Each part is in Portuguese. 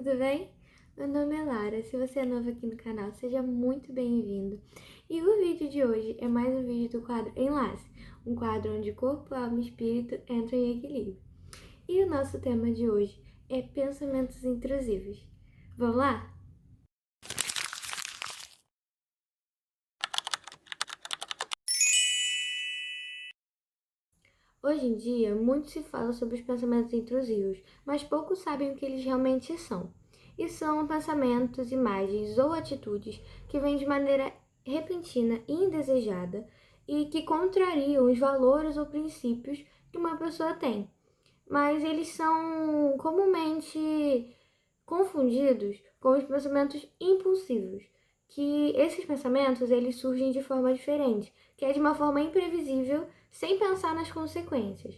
tudo bem? Meu nome é Lara, se você é novo aqui no canal, seja muito bem-vindo. E o vídeo de hoje é mais um vídeo do quadro Enlace, um quadro onde corpo, alma e espírito entram em equilíbrio. E o nosso tema de hoje é pensamentos intrusivos. Vamos lá? Hoje em dia, muito se fala sobre os pensamentos intrusivos, mas poucos sabem o que eles realmente são. E são pensamentos, imagens ou atitudes que vêm de maneira repentina e indesejada e que contrariam os valores ou princípios que uma pessoa tem. Mas eles são comumente confundidos com os pensamentos impulsivos, que esses pensamentos eles surgem de forma diferente, que é de uma forma imprevisível, sem pensar nas consequências.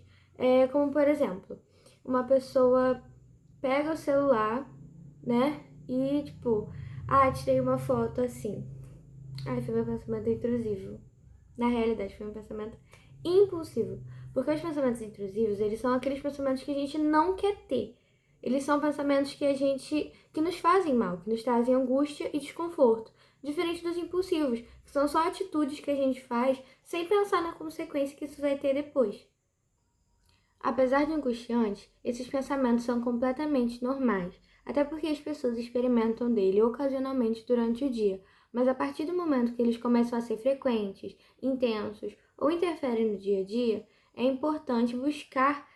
Como, por exemplo, uma pessoa pega o celular, né, e tipo, tirei uma foto assim. Foi meu pensamento intrusivo. Na realidade, foi um pensamento impulsivo. Porque os pensamentos intrusivos, eles são aqueles pensamentos que a gente não quer ter. Eles são pensamentos que nos fazem mal, que nos trazem angústia e desconforto. Diferente dos impulsivos, que são só atitudes que a gente faz sem pensar na consequência que isso vai ter depois. Apesar de angustiantes, esses pensamentos são completamente normais, até porque as pessoas experimentam dele ocasionalmente durante o dia, mas a partir do momento que eles começam a ser frequentes, intensos ou interferem no dia a dia, é importante buscar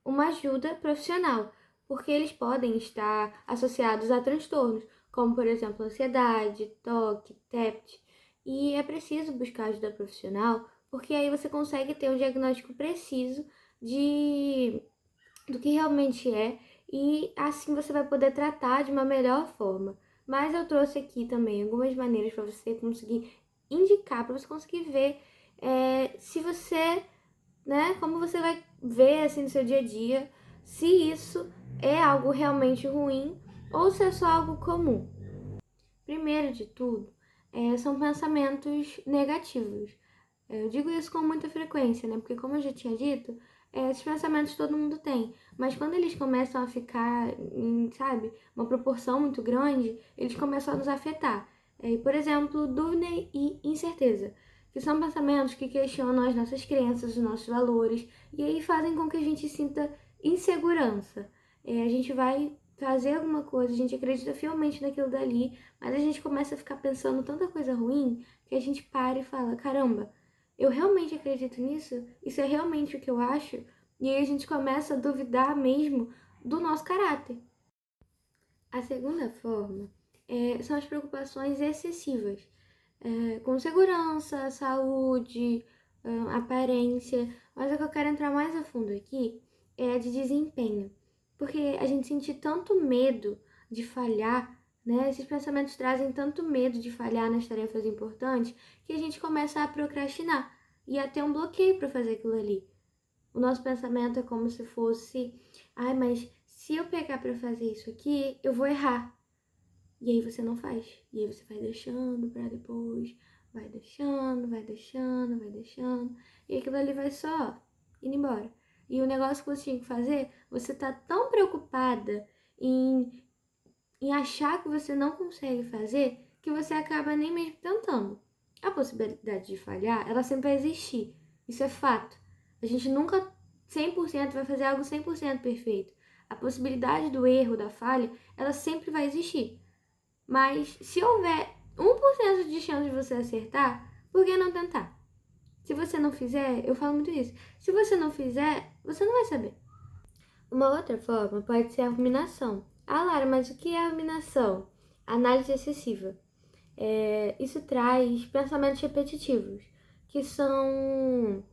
uma ajuda profissional, porque eles podem estar associados a transtornos, como por exemplo ansiedade, toque, TEPT, e é preciso buscar ajuda profissional, porque aí você consegue ter um diagnóstico preciso do que realmente é e assim você vai poder tratar de uma melhor forma. Mas eu trouxe aqui também algumas maneiras para você conseguir indicar, para você conseguir ver se você, né, como você vai ver assim no seu dia a dia, se isso é algo realmente ruim ou se é só algo comum. Primeiro de tudo, são pensamentos negativos. Eu digo isso com muita frequência, né? Porque como eu já tinha dito, esses pensamentos todo mundo tem. Mas quando eles começam a ficar em, sabe, uma proporção muito grande, eles começam a nos afetar. Por exemplo, dúvida e incerteza, que são pensamentos que questionam as nossas crenças, os nossos valores, e aí fazem com que a gente sinta insegurança. A gente vai fazer alguma coisa, a gente acredita fielmente naquilo dali, mas a gente começa a ficar pensando tanta coisa ruim que a gente para e fala, caramba, eu realmente acredito nisso? Isso é realmente o que eu acho? E aí a gente começa a duvidar mesmo do nosso caráter. A segunda forma são as preocupações excessivas, com segurança, saúde, aparência, mas a que eu quero entrar mais a fundo aqui é a de desempenho, porque a gente sente tanto medo de falhar, né? Esses pensamentos trazem tanto medo de falhar nas tarefas importantes que a gente começa a procrastinar e a ter um bloqueio para fazer aquilo ali. O nosso pensamento é como se fosse, mas se eu pegar para fazer isso aqui, eu vou errar. E aí você não faz. E aí você vai deixando pra depois, vai deixando, vai deixando, vai deixando. E aquilo ali vai só indo embora. E o negócio que você tinha que fazer, você tá tão preocupada em achar que você não consegue fazer, que você acaba nem mesmo tentando. A possibilidade de falhar, ela sempre vai existir. Isso é fato. A gente nunca 100% vai fazer algo 100% perfeito. A possibilidade do erro, da falha, ela sempre vai existir. Mas se houver 1% de chance de você acertar, por que não tentar? Se você não fizer, eu falo muito isso. Se você não fizer, você não vai saber. Uma outra forma pode ser a ruminação. Lara, mas o que é a ruminação? Análise excessiva. Isso traz pensamentos repetitivos, que são.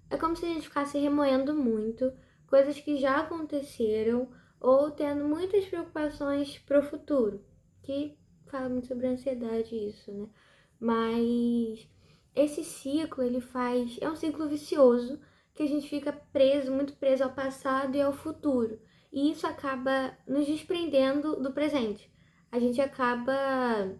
É como se a gente ficasse remoendo muito coisas que já aconteceram ou tendo muitas preocupações para o futuro, que fala muito sobre a ansiedade isso, né? Mas esse ciclo, é um ciclo vicioso que a gente fica preso, muito preso ao passado e ao futuro. E isso acaba nos desprendendo do presente. A gente acaba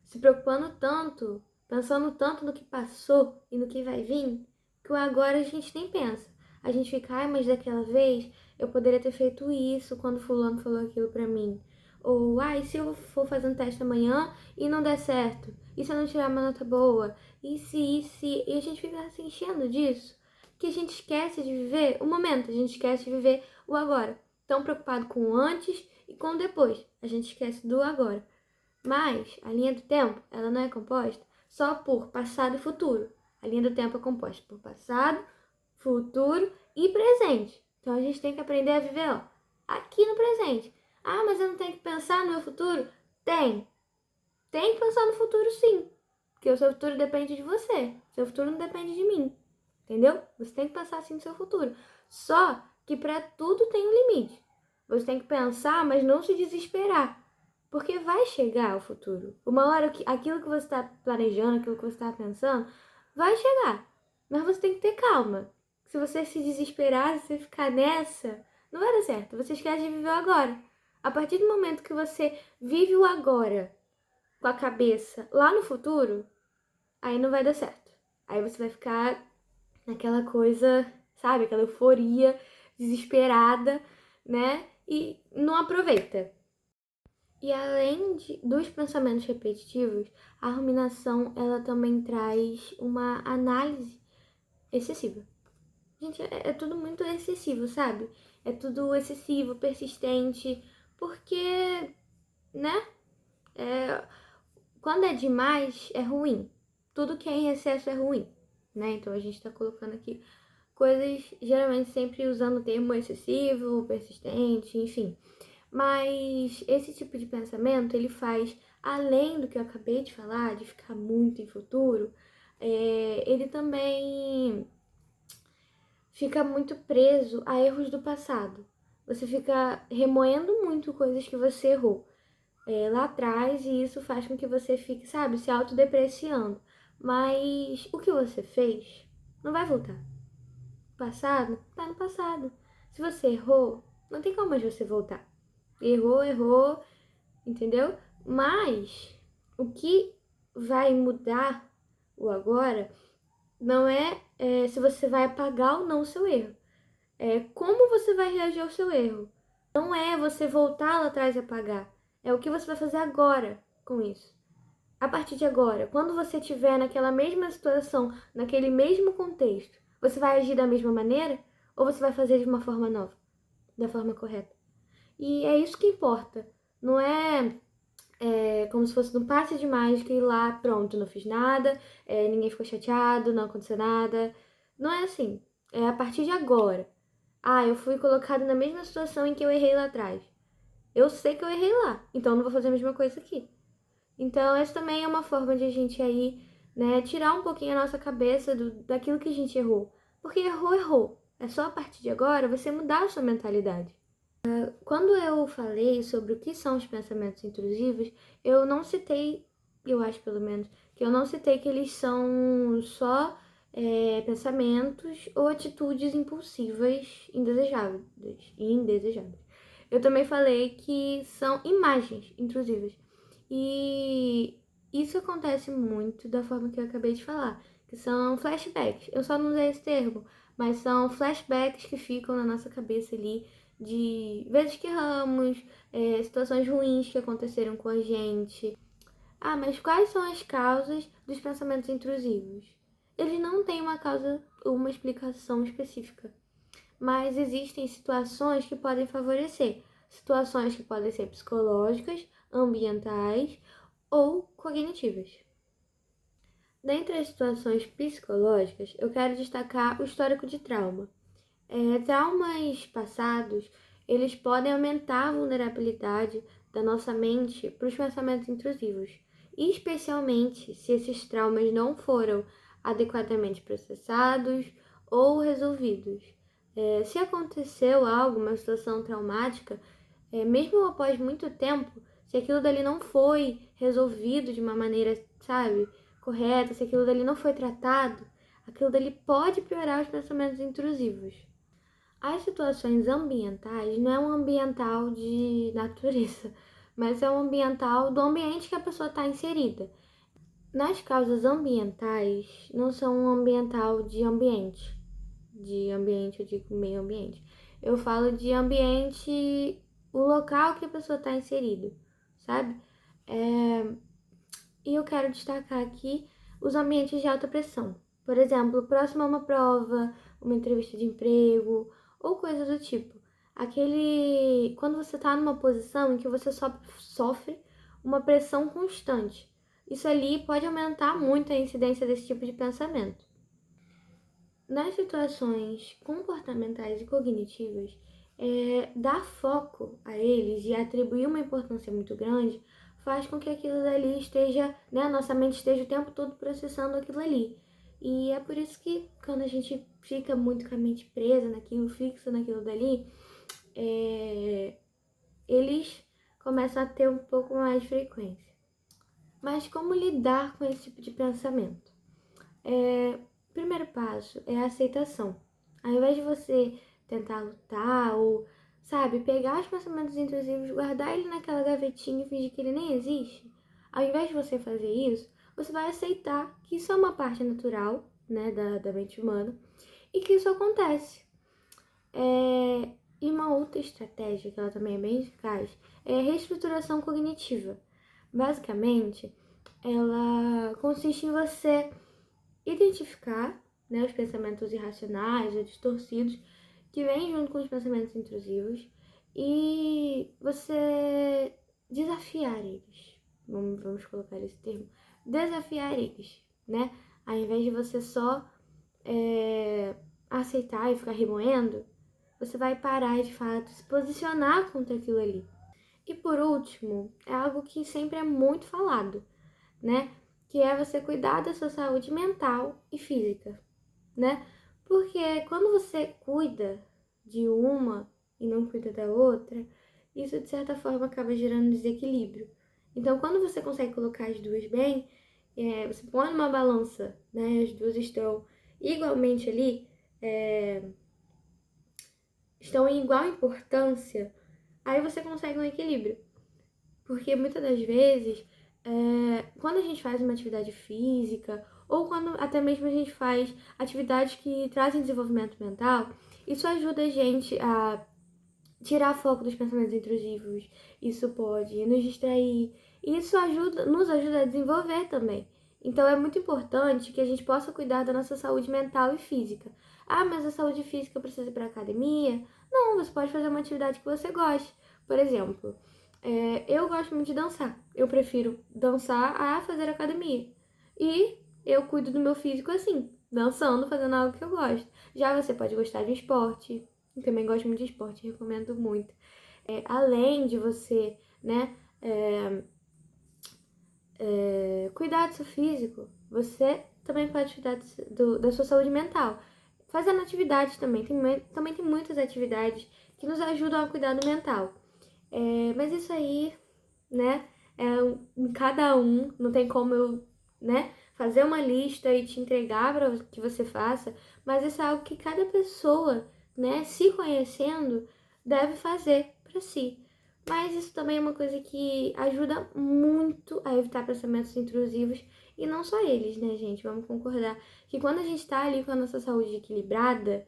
se preocupando tanto, pensando tanto no que passou e no que vai vir, que o agora a gente nem pensa. A gente fica, mas daquela vez eu poderia ter feito isso quando fulano falou aquilo pra mim. Ou, ai, se eu for fazer um teste amanhã e não der certo? E se eu não tirar uma nota boa? E se... E a gente fica se enchendo disso, que a gente esquece de viver o momento, a gente esquece de viver o agora. Tão preocupado com o antes e com o depois. A gente esquece do agora. Mas a linha do tempo, ela não é composta só por passado e futuro. A linha do tempo é composta por passado, futuro e presente. Então a gente tem que aprender a viver, ó, aqui no presente. Ah, mas eu não tenho que pensar no meu futuro? Tem. Tem que pensar no futuro, sim. Porque o seu futuro depende de você. O seu futuro não depende de mim. Entendeu? Você tem que pensar assim no seu futuro. Só que para tudo tem um limite. Você tem que pensar, mas não se desesperar. Porque vai chegar o futuro. Uma hora que aquilo que você está planejando, aquilo que você está pensando, vai chegar. Mas você tem que ter calma. Se você se desesperar, se você ficar nessa, não vai dar certo. Você esquece de viver o agora. A partir do momento que você vive o agora com a cabeça lá no futuro, aí não vai dar certo. Aí você vai ficar naquela coisa, sabe? Aquela euforia desesperada, né? E não aproveita. E além dos pensamentos repetitivos, a ruminação ela também traz uma análise excessiva. Gente, é tudo muito excessivo, sabe? É tudo excessivo, persistente, porque, né? É, quando é demais, é ruim. Tudo que é em excesso é ruim, né? Então a gente tá colocando aqui coisas, geralmente sempre usando o termo excessivo, persistente, enfim. Mas esse tipo de pensamento, ele faz, além do que eu acabei de falar, de ficar muito em futuro, ele também fica muito preso a erros do passado. Você fica remoendo muito coisas que você errou lá atrás e isso faz com que você fique, sabe, se autodepreciando. Mas o que você fez não vai voltar. O passado tá no passado. Se você errou, não tem como mais você voltar. Errou, errou, entendeu? Mas o que vai mudar o agora não é se você vai apagar ou não o seu erro. É como você vai reagir ao seu erro. Não é você voltar lá atrás e apagar. É o que você vai fazer agora com isso. A partir de agora, quando você estiver naquela mesma situação, naquele mesmo contexto, você vai agir da mesma maneira ou você vai fazer de uma forma nova, da forma correta? E é isso que importa. Não é como se fosse um passe de mágica e lá, pronto, não fiz nada, ninguém ficou chateado, não aconteceu nada. Não é assim. É a partir de agora. Ah, eu fui colocado na mesma situação em que eu errei lá atrás. Eu sei que eu errei lá, então eu não vou fazer a mesma coisa aqui. Então, essa também é uma forma de a gente aí, né, tirar um pouquinho a nossa cabeça daquilo que a gente errou. Porque errou, errou. É só a partir de agora você mudar a sua mentalidade. Quando eu falei sobre o que são os pensamentos intrusivos, eu não citei, eu acho pelo menos, que eu não citei que eles são só pensamentos ou atitudes impulsivas indesejáveis. Eu também falei que são imagens intrusivas. E isso acontece muito da forma que eu acabei de falar, que são flashbacks. Eu só não usei esse termo, mas são flashbacks que ficam na nossa cabeça ali de vezes que erramos, situações ruins que aconteceram com a gente. Ah, mas quais são as causas dos pensamentos intrusivos? Eles não têm uma causa, uma explicação específica, mas existem situações que podem favorecer. Situações que podem ser psicológicas, ambientais ou cognitivas. Dentre as situações psicológicas, eu quero destacar o histórico de trauma. Traumas passados, eles podem aumentar a vulnerabilidade da nossa mente para os pensamentos intrusivos, especialmente se esses traumas não foram adequadamente processados ou resolvidos. Se aconteceu algo, uma situação traumática, mesmo após muito tempo, se aquilo dali não foi resolvido de uma maneira, sabe, correta, se aquilo dali não foi tratado, aquilo dali pode piorar os pensamentos intrusivos. As situações ambientais não é um ambiental de natureza, mas é um ambiental do ambiente que a pessoa está inserida. Nas causas ambientais, não são um ambiental de ambiente eu digo meio ambiente. Eu falo de ambiente, o local que a pessoa está inserido, sabe? E eu quero destacar aqui os ambientes de alta pressão. Por exemplo, próximo a uma prova, uma entrevista de emprego ou coisa do tipo. Quando você está numa posição em que você sofre uma pressão constante. Isso ali pode aumentar muito a incidência desse tipo de pensamento. Nas situações comportamentais e cognitivas, dar foco a eles e atribuir uma importância muito grande faz com que aquilo dali esteja, né, a nossa mente esteja o tempo todo processando aquilo ali. E é por isso que quando a gente fica muito com a mente presa naquilo, fixa naquilo dali, eles começam a ter um pouco mais de frequência. Mas como lidar com esse tipo de pensamento? O primeiro passo é a aceitação. Ao invés de você tentar lutar ou, sabe, pegar os pensamentos intrusivos, guardar ele naquela gavetinha e fingir que ele nem existe, ao invés de você fazer isso, você vai aceitar que isso é uma parte natural, né, da mente humana e que isso acontece. E uma outra estratégia, que ela também é bem eficaz, é a reestruturação cognitiva. Basicamente, ela consiste em você identificar, né, os pensamentos irracionais ou distorcidos que vêm junto com os pensamentos intrusivos e você desafiar eles. Vamos colocar esse termo. Desafiar eles, né? Ao invés de você só aceitar e ficar remoendo, você vai parar de fato, se posicionar contra aquilo ali. E por último, é algo que sempre é muito falado, né? Que é você cuidar da sua saúde mental e física, né? Porque quando você cuida de uma e não cuida da outra, isso de certa forma acaba gerando desequilíbrio. Então, quando você consegue colocar as duas bem, você põe numa balança, né? As duas estão igualmente ali, estão em igual importância, aí você consegue um equilíbrio. Porque muitas das vezes, quando a gente faz uma atividade física, ou quando até mesmo a gente faz atividades que trazem desenvolvimento mental, isso ajuda a gente a tirar foco dos pensamentos intrusivos, isso pode nos distrair, e isso nos ajuda a desenvolver também. Então é muito importante que a gente possa cuidar da nossa saúde mental e física. Ah, mas a saúde física precisa ir para academia? Não, você pode fazer uma atividade que você goste. Por exemplo, eu gosto muito de dançar. Eu prefiro dançar a fazer academia. E eu cuido do meu físico assim, dançando, fazendo algo que eu gosto. Já você pode gostar de esporte. Eu também gosto muito de esporte, recomendo muito. Além de você, né, cuidar do seu físico, você também pode cuidar da sua saúde mental. Fazendo atividades também. Também tem muitas atividades que nos ajudam a cuidar do mental. Mas isso aí, né, em cada um, não tem como eu, né, fazer uma lista e te entregar para que você faça, mas isso é algo que cada pessoa, né, se conhecendo, deve fazer para si. Mas isso também é uma coisa que ajuda muito a evitar pensamentos intrusivos e não só eles, né, gente? Vamos concordar que quando a gente tá ali com a nossa saúde equilibrada,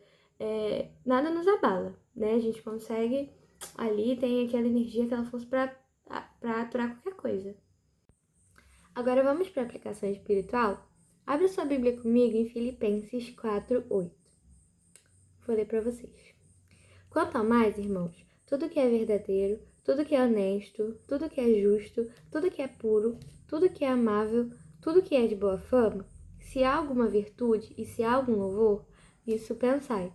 nada nos abala, né? A gente consegue ali, tem aquela energia, aquela força para aturar qualquer coisa. Agora vamos para a aplicação espiritual? Abre sua Bíblia comigo em Filipenses 4:8. Vou ler para vocês. Quanto ao mais, irmãos, tudo que é verdadeiro, tudo que é honesto, tudo que é justo, tudo que é puro, tudo que é amável, tudo que é de boa fama, se há alguma virtude e se há algum louvor, nisso pensai.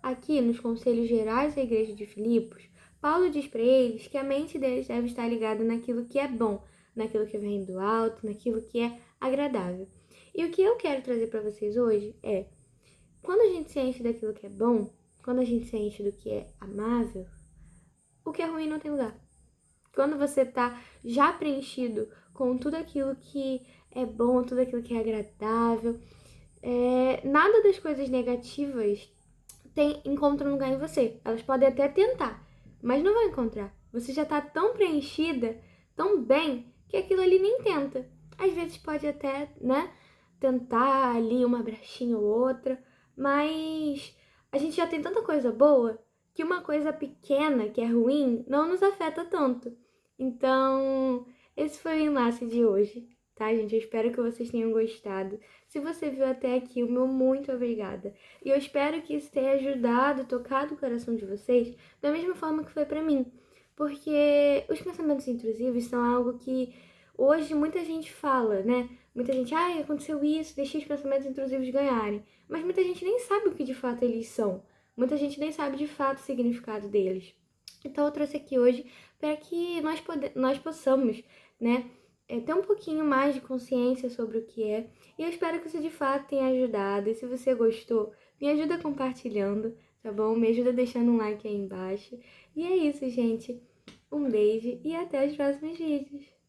Aqui, nos conselhos gerais da igreja de Filipos, Paulo diz para eles que a mente deles deve estar ligada naquilo que é bom, naquilo que vem do alto, naquilo que é agradável. E o que eu quero trazer para vocês hoje é, quando a gente se enche daquilo que é bom, quando a gente se enche do que é amável, o que é ruim não tem lugar. Quando você está já preenchido com tudo aquilo que é bom, tudo aquilo que é agradável, nada das coisas negativas encontra um lugar em você. Elas podem até tentar, mas não vão encontrar. Você já está tão preenchida, tão bem, que aquilo ali nem tenta. Às vezes pode até, né, tentar ali uma brechinha ou outra, mas a gente já tem tanta coisa boa que uma coisa pequena, que é ruim, não nos afeta tanto. Então, esse foi o enlace de hoje, tá, gente? Eu espero que vocês tenham gostado. Se você viu até aqui, o meu muito obrigada. E eu espero que isso tenha ajudado, tocado o coração de vocês, da mesma forma que foi pra mim. Porque os pensamentos intrusivos são algo que hoje muita gente fala, né? Muita gente, ai, aconteceu isso, deixei os pensamentos intrusivos ganharem. Mas muita gente nem sabe o que de fato eles são. Muita gente nem sabe de fato o significado deles. Então eu trouxe aqui hoje para que nós possamos, né, ter um pouquinho mais de consciência sobre o que é. E eu espero que isso de fato tenha ajudado. E se você gostou, me ajuda compartilhando, tá bom? Me ajuda deixando um like aí embaixo. E é isso, gente. Um beijo e até os próximos vídeos.